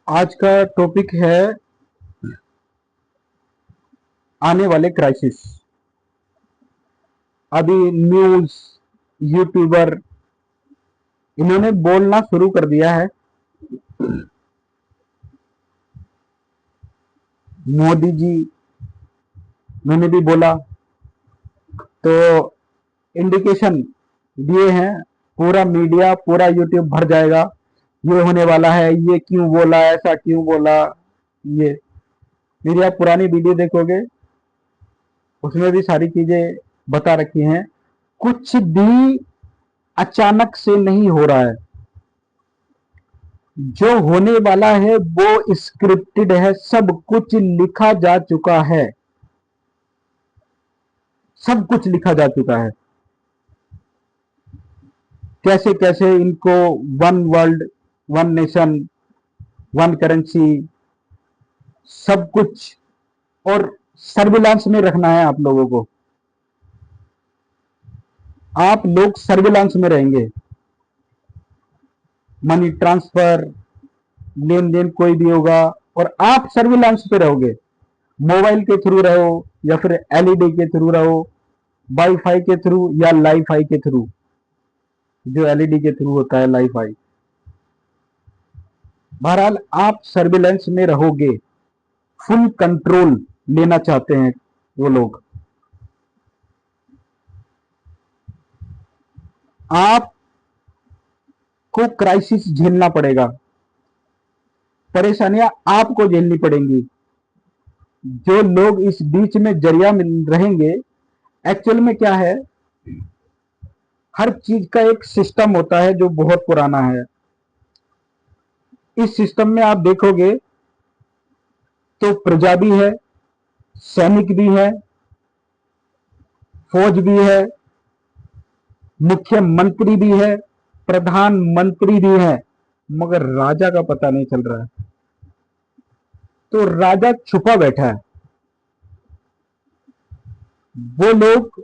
आज का टॉपिक है आने वाले क्राइसिस। अभी न्यूज, यूट्यूबर इन्होंने बोलना शुरू कर दिया है। मोदी जी ने भी बोला, तो इंडिकेशन दिए हैं। पूरा मीडिया, पूरा यूट्यूब भर जाएगा, ये होने वाला है, ये क्यों बोला, ऐसा क्यों बोला। ये मेरी आप पुरानी वीडियो देखोगे, उसमें भी सारी चीजें बता रखी हैं। कुछ भी अचानक से नहीं हो रहा है। जो होने वाला है वो स्क्रिप्टेड है, सब कुछ लिखा जा चुका है। सब कुछ लिखा जा चुका है। कैसे कैसे इनको one world, one nation, one currency, सब कुछ, और सर्विलांस में रखना है आप लोगों को। आप लोग सर्विलांस में रहेंगे। मनी ट्रांसफर, लेन देन कोई भी होगा और आप सर्विलांस पे रहोगे। मोबाइल के थ्रू रहो या फिर एलईडी के थ्रू रहो, वाईफाई के थ्रू या लाईफाई के थ्रू। जो एलईडी के थ्रू होता है लाईफाई। बहरहाल आप सर्विलांस में रहोगे। फुल कंट्रोल लेना चाहते हैं वो लोग। आपको क्राइसिस झेलना पड़ेगा, परेशानियां आपको झेलनी पड़ेंगी। जो लोग इस बीच में जरिया में रहेंगे, एक्चुअल में क्या है, हर चीज का एक सिस्टम होता है जो बहुत पुराना है। इस सिस्टम में आप देखोगे तो प्रजा भी है, सैनिक भी है, फौज भी है, मुख्यमंत्री भी है, प्रधानमंत्री भी है, मगर राजा का पता नहीं चल रहा है। तो राजा छुपा बैठा है। वो लोग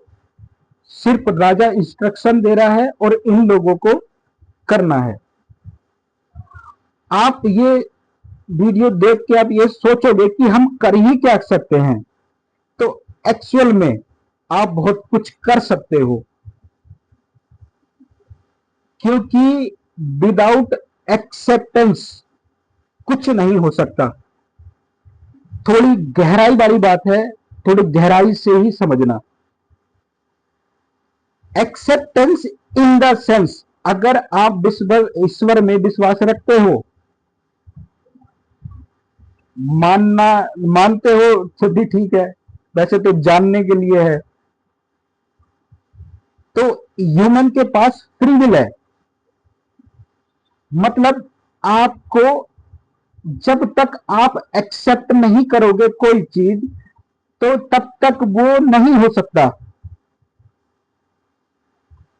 सिर्फ राजा इंस्ट्रक्शन दे रहा है और इन लोगों को करना है। आप ये वीडियो देख के आप ये सोचोगे कि हम कर ही क्या सकते हैं, तो एक्चुअल में आप बहुत कुछ कर सकते हो। क्योंकि विदाउट एक्सेप्टेंस कुछ नहीं हो सकता। थोड़ी गहराई वाली बात है, थोड़ी गहराई से ही समझना। एक्सेप्टेंस इन द सेंस, अगर आप ईश्वर में विश्वास रखते हो, मानना मानते हो तो भी ठीक है, वैसे तो जानने के लिए है। तो ह्यूमन के पास फ्री विल है। मतलब आपको, जब तक आप एक्सेप्ट नहीं करोगे कोई चीज, तो तब तक वो नहीं हो सकता।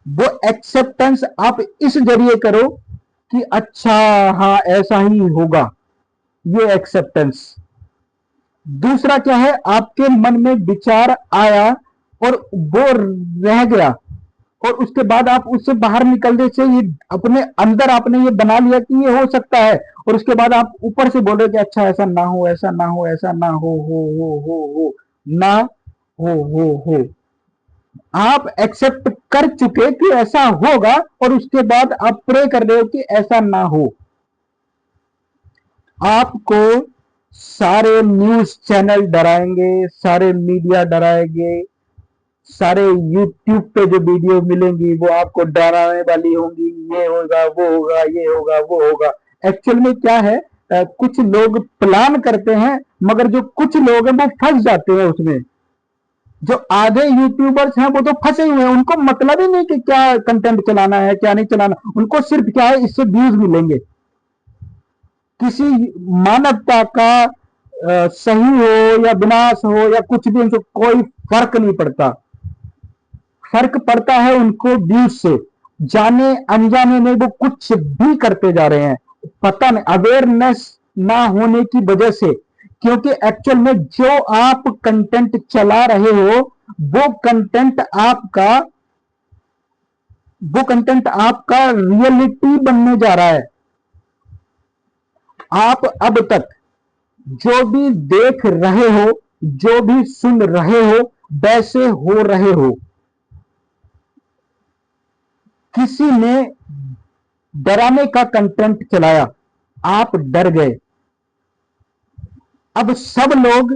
वो एक्सेप्टेंस आप इस जरिए करो कि अच्छा, हाँ ऐसा ही होगा, ये एक्सेप्टेंस। दूसरा क्या है, आपके मन में विचार आया और वो रह गया, और उसके बाद आप उससे बाहर निकलने से ये अपने अंदर आपने ये बना लिया कि ये हो सकता है, और उसके बाद आप ऊपर से बोल रहे कि अच्छा ऐसा ना हो, ऐसा ना हो, ऐसा ना हो ना हो। आप एक्सेप्ट कर चुके कि ऐसा होगा, और उसके बाद आप प्रे कर रहे हो कि ऐसा ना हो। आपको सारे न्यूज चैनल डराएंगे, सारे मीडिया डराएंगे, सारे यूट्यूब पे जो वीडियो मिलेंगी वो आपको डराने वाली होंगी। ये होगा, वो होगा, ये होगा, वो होगा। एक्चुअल में क्या है, कुछ लोग प्लान करते हैं, मगर जो कुछ लोग हैं वो फंस जाते हैं उसमें। जो आधे यूट्यूबर्स हैं वो तो फंसे हुए हैं, उनको मतलब ही नहीं कि क्या कंटेंट चलाना है, क्या नहीं चलाना। उनको सिर्फ क्या है, इससे व्यूज मिलेंगे। किसी मानवता का सही हो या विनाश हो या कुछ भी, उनको कोई फर्क नहीं पड़ता। फर्क पड़ता है उनको व्यूज से। जाने अनजाने में वो कुछ भी करते जा रहे हैं, पता नहीं, अवेयरनेस ना होने की वजह से। क्योंकि एक्चुअल में जो आप कंटेंट चला रहे हो, वो कंटेंट आपका वो कंटेंट आपका रियलिटी बनने जा रहा है। आप अब तक जो भी देख रहे हो, जो भी सुन रहे हो, वैसे हो रहे हो। किसी ने डराने का कंटेंट चलाया, आप डर गए। अब सब लोग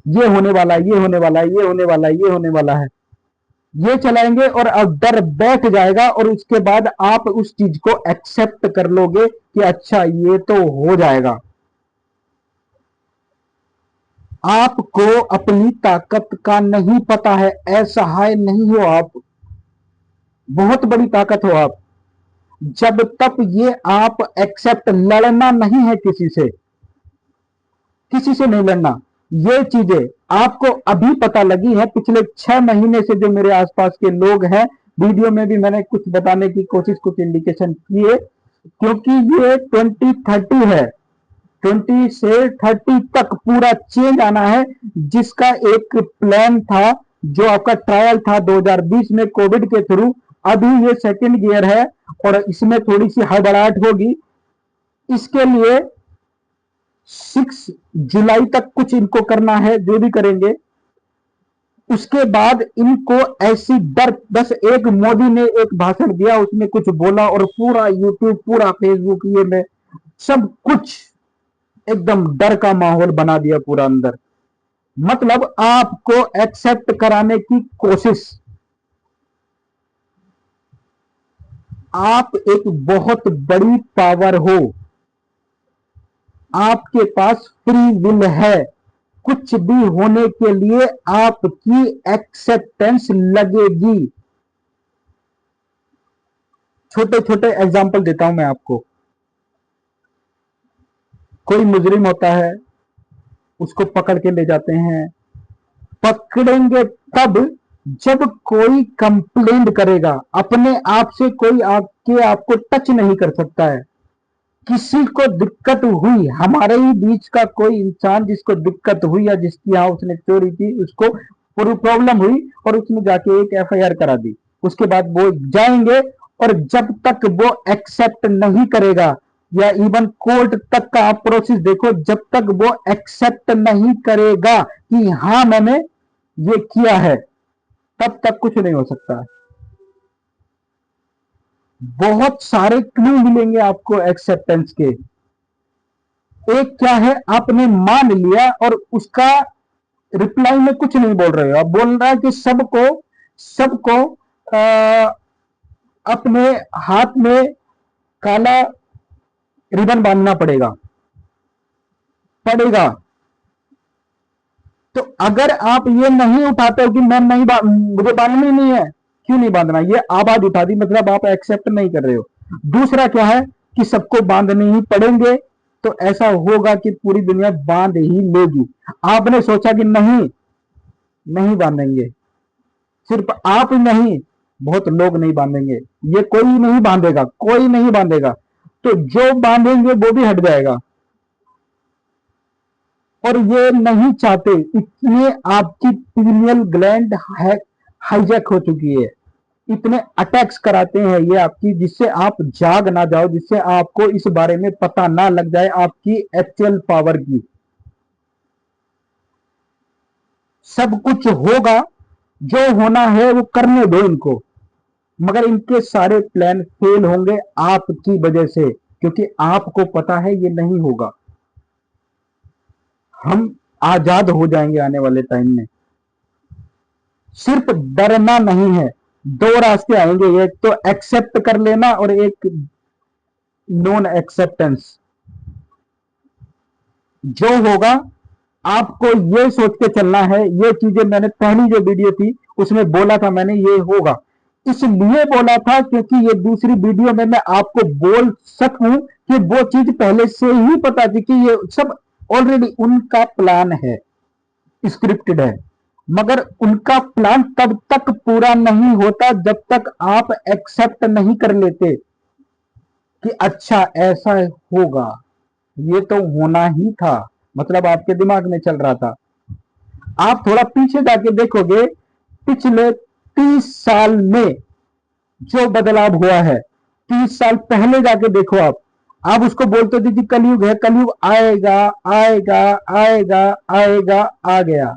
ये होने वाला है, ये होने वाला है, ये होने वाला है, ये होने वाला है, ये चलाएंगे और अब डर बैठ जाएगा और उसके बाद आप उस चीज को एक्सेप्ट कर लोगे कि अच्छा ये तो हो जाएगा। आपको अपनी ताकत का नहीं पता है, असहाय नहीं हो आप, बहुत बड़ी ताकत हो आप। जब तक ये आप एक्सेप्ट, लड़ना नहीं है किसी से, किसी से नहीं लड़ना। ये चीजें आपको अभी पता लगी है, पिछले 6 महीने से जो मेरे आसपास के लोग हैं, वीडियो में भी मैंने कुछ बताने की कोशिश, कुछ इंडिकेशन किए, क्योंकि ये 2030 है, 20 से 30 तक पूरा चेंज आना है, जिसका एक प्लान था, जो आपका ट्रायल था 2020 में कोविड के थ्रू। अभी ये सेकंड गियर है और इसमें थोड़ी सी हड़बड़ाहट होगी। इसके लिए 6 जुलाई तक कुछ इनको करना है, जो भी करेंगे। उसके बाद इनको ऐसी डर, बस एक मोदी ने एक भाषण दिया, उसमें कुछ बोला और पूरा यूट्यूब, पूरा फेसबुक, ये में सब कुछ एकदम डर का माहौल बना दिया पूरा अंदर। मतलब आपको एक्सेप्ट कराने की कोशिश। आप एक बहुत बड़ी पावर हो, आपके पास फ्री विल है, कुछ भी होने के लिए आपकी एक्सेप्टेंस लगेगी। छोटे छोटे एग्जाम्पल देता हूं मैं आपको। कोई मुजरिम होता है, उसको पकड़ के ले जाते हैं, पकड़ेंगे तब जब कोई कंप्लेंट करेगा। अपने आप से कोई आके आपको टच नहीं कर सकता है। किसी को दिक्कत हुई, हमारे ही बीच का कोई इंसान जिसको दिक्कत हुई या जिसकी यहां उसने चोरी की, उसको पूरी प्रॉब्लम हुई और उसने जाके एक एफआईआर करा दी, उसके बाद वो जाएंगे और जब तक वो एक्सेप्ट नहीं करेगा, या इवन कोर्ट तक का आप प्रोसेस देखो, जब तक वो एक्सेप्ट नहीं करेगा कि हाँ मैंने ये किया है, तब तक कुछ नहीं हो सकता। बहुत सारे क्लू मिलेंगे आपको एक्सेप्टेंस के। एक क्या है, आपने मान लिया और उसका रिप्लाई में कुछ नहीं बोल रहे हो, आप बोल रहा है कि सबको सबको अपने हाथ में काला रिबन बांधना पड़ेगा पड़ेगा। तो अगर आप ये नहीं उठाते हो कि मैं नहीं मुझे बांधना ही नहीं है, क्यों नहीं बांधना, ये आवाज उठा दी, मतलब आप एक्सेप्ट नहीं कर रहे हो। दूसरा क्या है कि सबको बांधने ही पड़ेंगे, तो ऐसा होगा कि पूरी दुनिया बांध ही लेगी। आपने सोचा कि नहीं, नहीं बांधेंगे, सिर्फ आप नहीं, बहुत लोग नहीं बांधेंगे, ये कोई नहीं बांधेगा, कोई नहीं बांधेगा, तो जो बांधेंगे वो भी हट जाएगा। और ये नहीं चाहते, इतने आपकी पीनियल ग्लैंड हाईजैक हो चुकी है, इतने अटैक्स कराते हैं ये आपकी, जिससे आप जाग ना जाओ, जिससे आपको इस बारे में पता ना लग जाए आपकी एक्चुअल पावर की। सब कुछ होगा, जो होना है वो करने दो इनको, मगर इनके सारे प्लान फेल होंगे आपकी वजह से, क्योंकि आपको पता है ये नहीं होगा। हम आजाद हो जाएंगे आने वाले टाइम में। सिर्फ डरना नहीं है, दो रास्ते आएंगे, एक तो एक्सेप्ट कर लेना और एक नॉन एक्सेप्टेंस। जो होगा आपको ये सोच के चलना है, ये चीजें मैंने पहली जो वीडियो थी उसमें बोला था, मैंने ये होगा, इसलिए बोला था क्योंकि ये दूसरी वीडियो में मैं आपको बोल सकूं कि वो चीज पहले से ही पता थी कि ये सब ऑलरेडी उनका प्लान है, स्क्रिप्टेड है। मगर उनका प्लान तब तक पूरा नहीं होता जब तक आप एक्सेप्ट नहीं कर लेते कि अच्छा ऐसा होगा, ये तो होना ही था, मतलब आपके दिमाग में चल रहा था। आप थोड़ा पीछे जाके देखोगे, पिछले 30 साल में जो बदलाव हुआ है, 30 साल पहले जाके देखो आप, आप उसको बोलते थे कि कलयुग है, कलयुग आएगा आएगा आएगा आएगा, आ गया।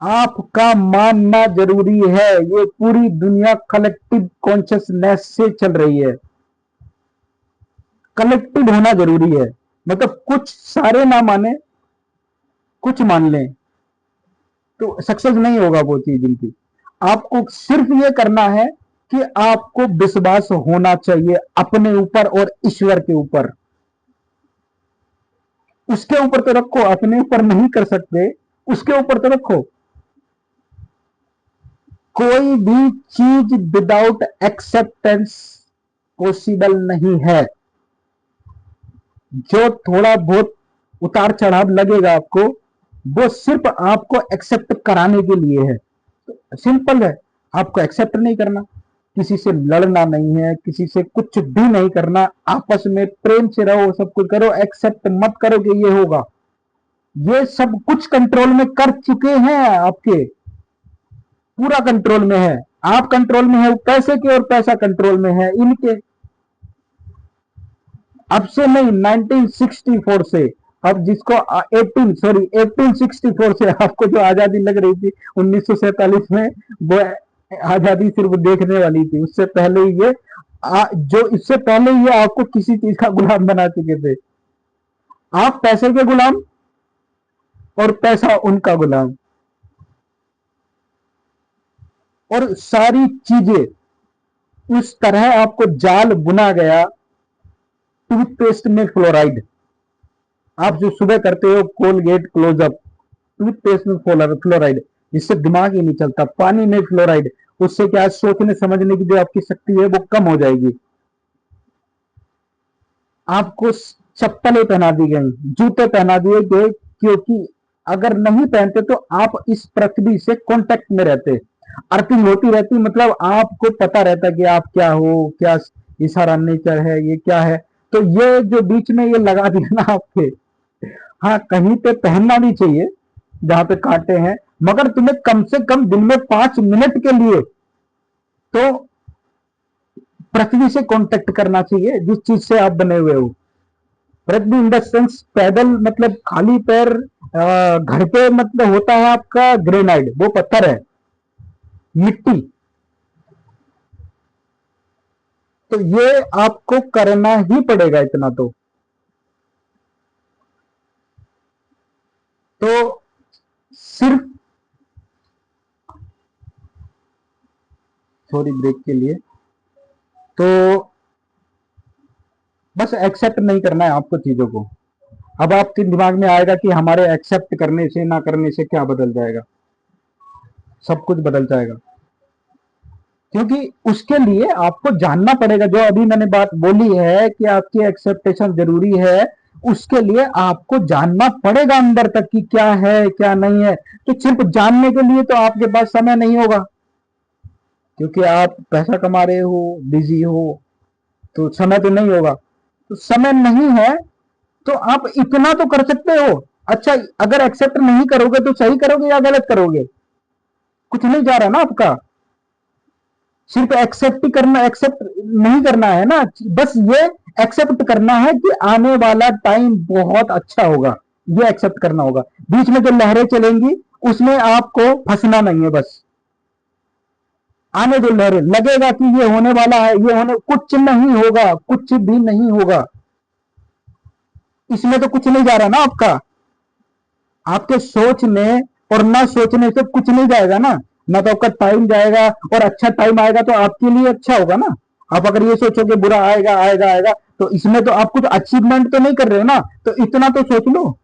आपका मानना जरूरी है, ये पूरी दुनिया कलेक्टिव कॉन्शियसनेस से चल रही है, कलेक्टिव होना जरूरी है। मतलब कुछ सारे ना माने, कुछ मान लें, तो सक्सेस नहीं होगा वो चीज इनकी। आपको सिर्फ ये करना है कि आपको विश्वास होना चाहिए अपने ऊपर और ईश्वर के ऊपर। उसके ऊपर तो रखो, अपने ऊपर नहीं कर सकते, उसके ऊपर तो रखो। कोई भी चीज विदाउट एक्सेप्टेंस पॉसिबल नहीं है। जो थोड़ा बहुत उतार चढ़ाव लगेगा आपको, वो सिर्फ आपको एक्सेप्ट कराने के लिए है। सिंपल है, आपको एक्सेप्ट नहीं करना, किसी से लड़ना नहीं है, किसी से कुछ भी नहीं करना, आपस में प्रेम से रहो, सब कुछ करो, एक्सेप्ट मत करो कि ये होगा। ये सब कुछ कंट्रोल में कर चुके हैं आपके, पूरा कंट्रोल में है। आप कंट्रोल में है पैसे के, और पैसा कंट्रोल में है इनके। अब से नहीं, 1964 से। अब जिसको 1864 से आपको जो आजादी लग रही थी 1947 में, वो आजादी सिर्फ देखने वाली थी। उससे पहले ये जो इससे पहले ये आपको किसी चीज का गुलाम बना चुके थे। आप पैसे के गुलाम और पैसा उनका गुलाम। और सारी चीजें उस तरह आपको जाल बुना गया। टूथपेस्ट में फ्लोराइड, आप जो सुबह करते हो कोलगेट क्लोजअप, टूथपेस्ट में फ्लोराइड, जिससे दिमाग ही नहीं चलता। पानी में फ्लोराइड, उससे क्या सोचने समझने की जो आपकी शक्ति है वो कम हो जाएगी। आपको चप्पलें पहना दी गई, जूते पहना दिए गए, क्योंकि अगर नहीं पहनते तो आप इस पृथ्वी से कांटेक्ट में रहते, अर्थिंग होती रहती। मतलब आपको पता रहता कि आप क्या हो, क्या ये सारा नेचर है, ये क्या है। तो ये जो बीच में ये लगा दिया ना आपके, हाँ कहीं पे पहनना भी चाहिए जहां पे कांटे हैं, मगर तुम्हें कम से कम दिन में 5 मिनट के लिए तो पृथ्वी से कांटेक्ट करना चाहिए, जिस चीज से आप बने हुए हो। पृथ्वी इन द सेंस पैदल, मतलब खाली पैर घर पे मतलब होता है आपका ग्रेनाइट, वो पत्थर है, मिट्टी। तो ये आपको करना ही पड़ेगा इतना तो सिर्फ, सॉरी ब्रेक के लिए, तो बस एक्सेप्ट नहीं करना है आपको चीजों को। अब आपके दिमाग में आएगा कि हमारे एक्सेप्ट करने से ना करने से क्या बदल जाएगा। सब कुछ बदल जाएगा, क्योंकि उसके लिए आपको जानना पड़ेगा। जो अभी मैंने बात बोली है कि आपकी एक्सेप्टेशन जरूरी है, उसके लिए आपको जानना पड़ेगा अंदर तक कि क्या है क्या नहीं है। तो सिर्फ जानने के लिए तो आपके पास समय नहीं होगा, क्योंकि आप पैसा कमा रहे हो, बिजी हो, तो समय तो नहीं होगा। तो समय नहीं है, तो आप इतना तो कर सकते हो। अच्छा, अगर एक्सेप्ट नहीं करोगे तो सही करोगे या गलत करोगे? कुछ नहीं जा रहा ना आपका। सिर्फ एक्सेप्ट ही करना, एक्सेप्ट नहीं करना है ना, बस ये एक्सेप्ट करना है कि आने वाला टाइम बहुत अच्छा होगा। ये एक्सेप्ट करना होगा। बीच में जो लहरें चलेंगी उसमें आपको फंसना नहीं है। बस आने दो लहरें, लगेगा कि ये होने वाला है, ये होने, कुछ नहीं होगा, कुछ भी नहीं होगा। इसमें तो कुछ नहीं जा रहा ना आपका। आपके सोचने और ना सोचने से कुछ नहीं जाएगा ना तो आपका टाइम जाएगा, और अच्छा टाइम आएगा तो आपके लिए अच्छा होगा ना। आप अगर ये सोचोगे बुरा आएगा आएगा आएगा, तो इसमें तो आप कुछ अचीवमेंट तो नहीं कर रहे हो ना। तो इतना तो सोच लो,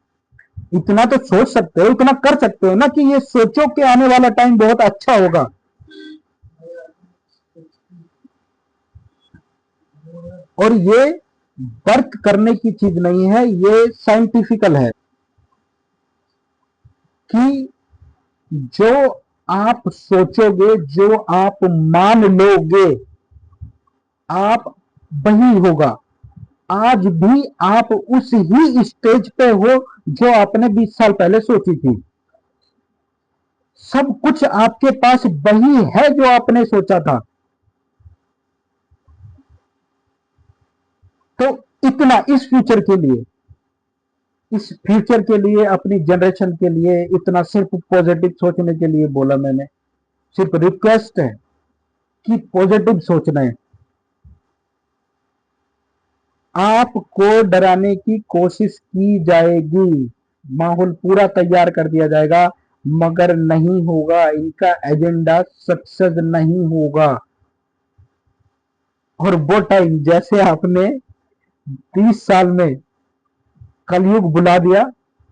इतना तो सोच सकते हो, इतना कर सकते हो ना कि ये सोचो कि आने वाला टाइम बहुत अच्छा होगा। और ये वर्क करने की चीज नहीं है, ये साइंटिफिकल है कि जो आप सोचोगे, जो आप मान लोगे, आप वही होगा। आज भी आप उस ही स्टेज पे हो जो आपने 20 साल पहले सोची थी। सब कुछ आपके पास वही है जो आपने सोचा था। इतना इस फ्यूचर के लिए, इस फ्यूचर के लिए, अपनी जनरेशन के लिए इतना सिर्फ पॉजिटिव सोचने के लिए बोला मैंने। सिर्फ रिक्वेस्ट है कि पॉजिटिव सोचना है। आपको डराने की कोशिश की जाएगी, माहौल पूरा तैयार कर दिया जाएगा, मगर नहीं होगा, इनका एजेंडा सक्सेस नहीं होगा। और वो टाइम जैसे आपने 30 साल में कलयुग बुला दिया,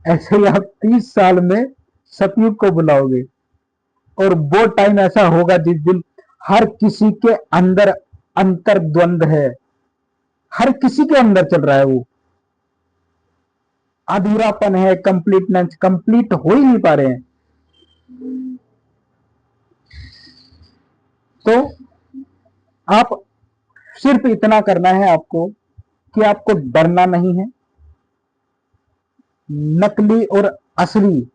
ऐसे ही आप 30 साल में सतयुग को बुलाओगे। और वो टाइम ऐसा होगा जिस दिन हर किसी के अंदर अंतर्द्वंद है, हर किसी के अंदर चल रहा है, वो अधूरापन है, कंप्लीटनेस, कंप्लीट हो ही नहीं पा रहे हैं। तो आप सिर्फ इतना करना है आपको कि आपको डरना नहीं है। नकली और असली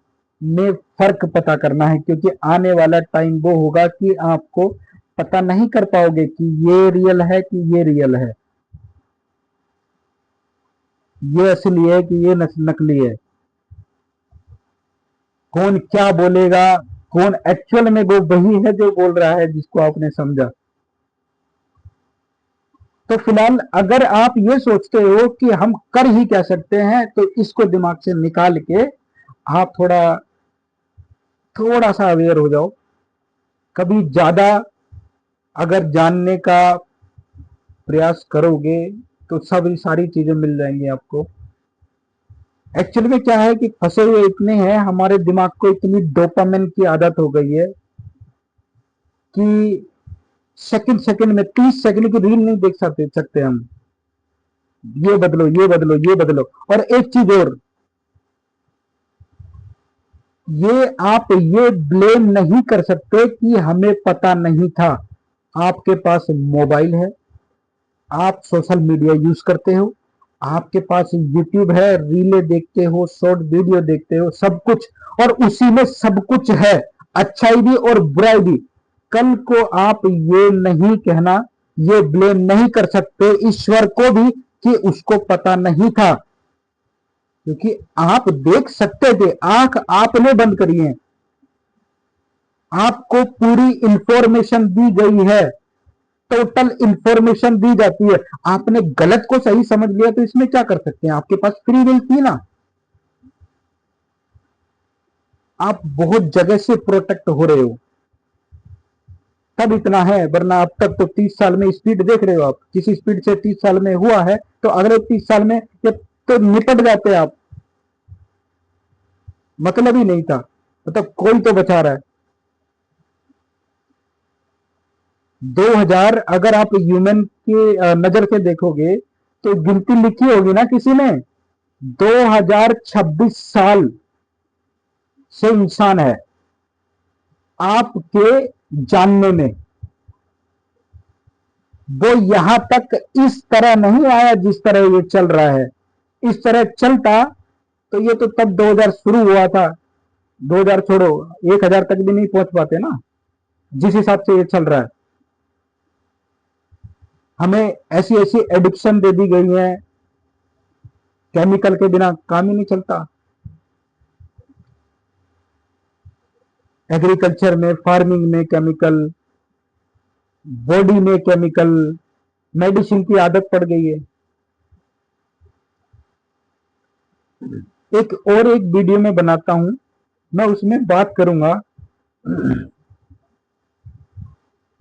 में फर्क पता करना है, क्योंकि आने वाला टाइम वो होगा कि आपको पता नहीं कर पाओगे कि ये रियल है कि ये रियल है, ये असली है कि ये नकली है। कौन क्या बोलेगा, कौन एक्चुअल में वो वही है जो बोल रहा है जिसको आपने समझा। तो फिलहाल अगर आप ये सोचते हो कि हम कर ही क्या सकते हैं, तो इसको दिमाग से निकाल के आप थोड़ा थोड़ा सा अवेयर हो जाओ। कभी ज्यादा अगर जानने का प्रयास करोगे तो सब सारी चीजें मिल जाएंगी आपको। एक्चुअली में क्या है कि फंसे हुए इतने हैं, हमारे दिमाग को इतनी डोपामिन की आदत हो गई है कि सेकंड सेकंड में 30 सेकंड की रील नहीं देख सकते हम। ये बदलो, ये बदलो, ये बदलो। और एक चीज और, ये आप ये ब्लेम नहीं कर सकते कि हमें पता नहीं था। आपके पास मोबाइल है, आप सोशल मीडिया यूज करते हो, आपके पास यूट्यूब है, रीले देखते हो, शॉर्ट वीडियो देखते हो, सब कुछ, और उसी में सब कुछ है, अच्छाई भी और बुराई भी। कल को आप ये नहीं कहना, ये ब्लेम नहीं कर सकते ईश्वर को भी कि उसको पता नहीं था, क्योंकि आप देख सकते थे, आंख आपने बंद करी है, आपको पूरी इंफॉर्मेशन दी गई है, टोटल इंफॉर्मेशन दी जाती है। आपने गलत को सही समझ लिया तो इसमें क्या कर सकते हैं, आपके पास फ्री विल थी ना। आप बहुत जगह से प्रोटेक्ट हो रहे हो, तब इतना है, वरना अब तक तो 30 साल में स्पीड देख रहे हो आप, किसी स्पीड से 30 साल में हुआ है तो अगले 30 साल में ये तो निपट जाते आप। मतलब ही नहीं था, मतलब कोई तो बचा रहा है। 2000 अगर आप ह्यूमन की नजर से देखोगे तो गिनती लिखी होगी ना किसी ने, 2026 साल से इंसान है आपके जानने में। वो यहां तक इस तरह नहीं आया जिस तरह ये चल रहा है। इस तरह चलता तो ये तो तब 2000 शुरू हुआ था, 2000 छोड़ो, 1000 तक भी नहीं पहुंच पाते ना, जिस हिसाब से ये चल रहा है। हमें ऐसी ऐसी एडिक्शन दे दी गई है, केमिकल के बिना काम ही नहीं चलता। एग्रीकल्चर में, फार्मिंग में केमिकल, बॉडी में केमिकल, मेडिसिन की आदत पड़ गई है। एक वीडियो में बनाता हूं, मैं उसमें बात करूंगा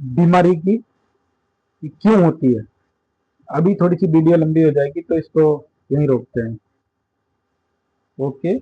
बीमारी की कि क्यों होती है। अभी थोड़ी सी वीडियो लंबी हो जाएगी तो इसको यहीं रोकते हैं। ओके।